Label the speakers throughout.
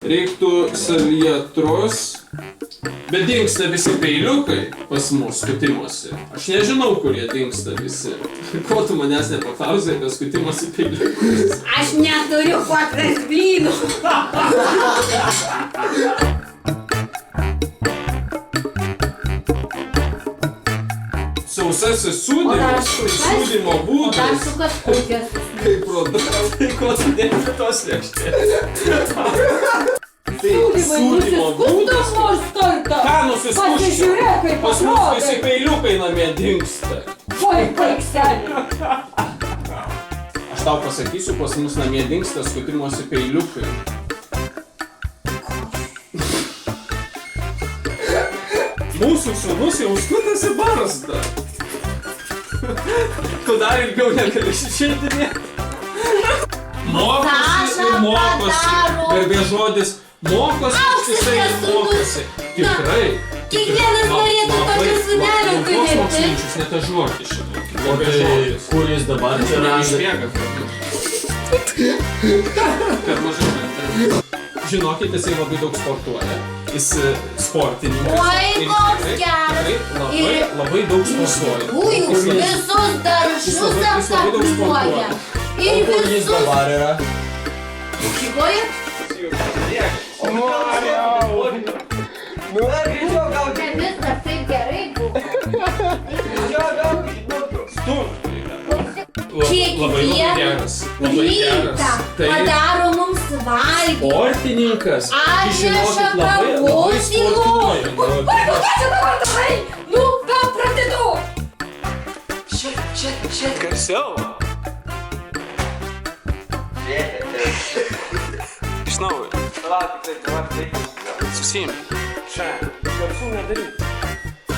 Speaker 1: Reiktų salietros, bet dingsta visi peiliukai pas mus skutimuose. Aš nežinau, kur jie dingsta visi. Ko tu manęs nepaklausai apie skutimosi peiliukus?
Speaker 2: Aš neturiu kvadras blynų.
Speaker 1: Sausasis sūdymas, sūdymo būdas.
Speaker 2: Dar su kažkokias.
Speaker 1: Kaip produktai, ko tu dėti tos lėkštės? Tai sūdymo būdas. Ką nusiskuščiau?
Speaker 2: Pasižiūrėk, kaip
Speaker 1: Pas mus visi peiliukai namie dingsta.
Speaker 2: Oi, paikselė.
Speaker 1: Aš tau pasakysiu, pas mus namie dingsta skutimosi peiliukai. Mūsų sūnus jau skutasi barzdą. Tu dar ilgiau negali išeidinėti. Mokosi ir mokosi. Garbės žodis mokosi, jisai ir mokosi. Tikrai.
Speaker 2: Kiekvienas norėtų tokio sūnelio turėti.
Speaker 1: Koks mokslinčius netažuoti šitą.
Speaker 3: O tai kur jis dabar čia randa?
Speaker 1: Išbėga. Per mažai. Žinokit, jisai labai daug sportuoja. Jis sportininkas.
Speaker 2: Oi, koks geras.
Speaker 1: Labai daug sportuoja.
Speaker 2: Visus daržus apsapnuoja. Ir
Speaker 3: Kur jis
Speaker 2: visus...
Speaker 3: dabar yra?
Speaker 2: Mokykloje? Čia viskas taip gerai buvo. Kiekvieną rytą padaro mums valgyti.
Speaker 1: Sportininkas.
Speaker 2: Atneša kavos į lovą. Oi, ką čia dabar darai? Nu, gal pradedu.
Speaker 1: Šit garsiau. Iš naujo. Susiimk. Čia. Garsų nedaryk.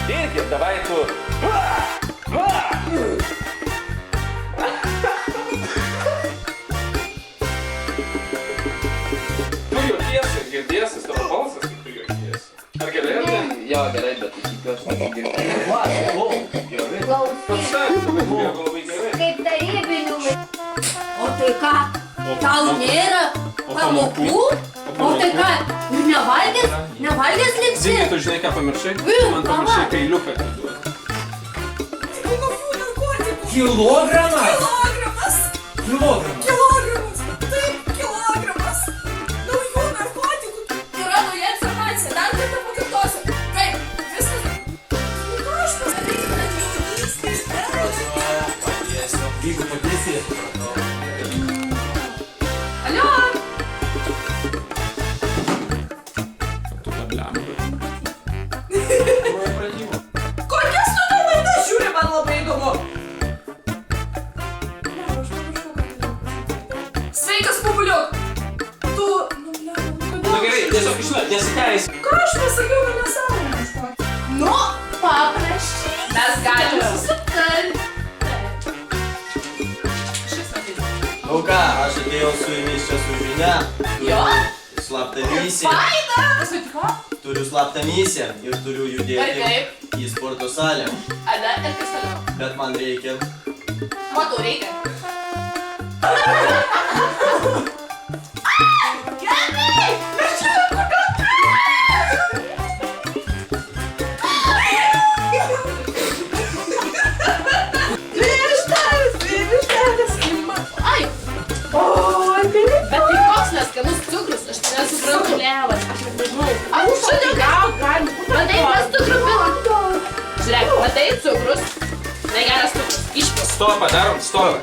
Speaker 1: Irgi, davai tu. Tu juokiesi ir girdėsis tavo balsas, kaip tu juokiesi. Ar gerai, ar ne?
Speaker 3: Jo, gerai, bet tikiuosi negirdėjau.
Speaker 2: Kaip tarybinių vaikų. O tai ką? Tau nėra pamokų? O tai ką? Ir nevalgęs liksi?
Speaker 1: Zigi, tu žinai, ką pamiršai? Man pamiršai peiliuką atiduoti.
Speaker 3: Kilogramas?
Speaker 4: Kilogramas! Taip, kilogramas! Naujų narkotikų yra nauja informacija. Dar kartą pakartosiu. Taip, viskas... Ką aš pasakysiu, kad jaunystės?
Speaker 3: Jeigu patiesi,
Speaker 4: Alio!
Speaker 1: Tu tą blemą.
Speaker 4: Kokias tu tą laidą žiūri, man labai įdomu. Sveikas, pupuliuk! Tu...
Speaker 1: Na gerai, tiesiog nesiteis.
Speaker 4: Ką aš pasakiau, kad nesąmonė kažkokia?
Speaker 2: Nu, paprašy.
Speaker 4: Mes galime susitarti.
Speaker 3: Nu ką, aš atėjau su jumis čia su žinia.
Speaker 4: Jo?
Speaker 3: Slaptą misiją.
Speaker 4: Faina! Pasitiko?
Speaker 3: Turiu slaptą misiją ir turiu judėti į sporto salę.
Speaker 4: Ada ir kas toliau?
Speaker 3: Bet man reikia...
Speaker 4: Matau, reikia. Gerai! Mes žinom, kur Vištelės ima. Ai! Oi, bet tai koks neskanus cukrus, aš nesuprantu. Levas, aš nežinau. Aš čia gaut galim. Matai, kas cukrų pila? Žiūrėk, matai cukrus. Negeras cukrus. Išpils.
Speaker 1: Stopą darom, stopą.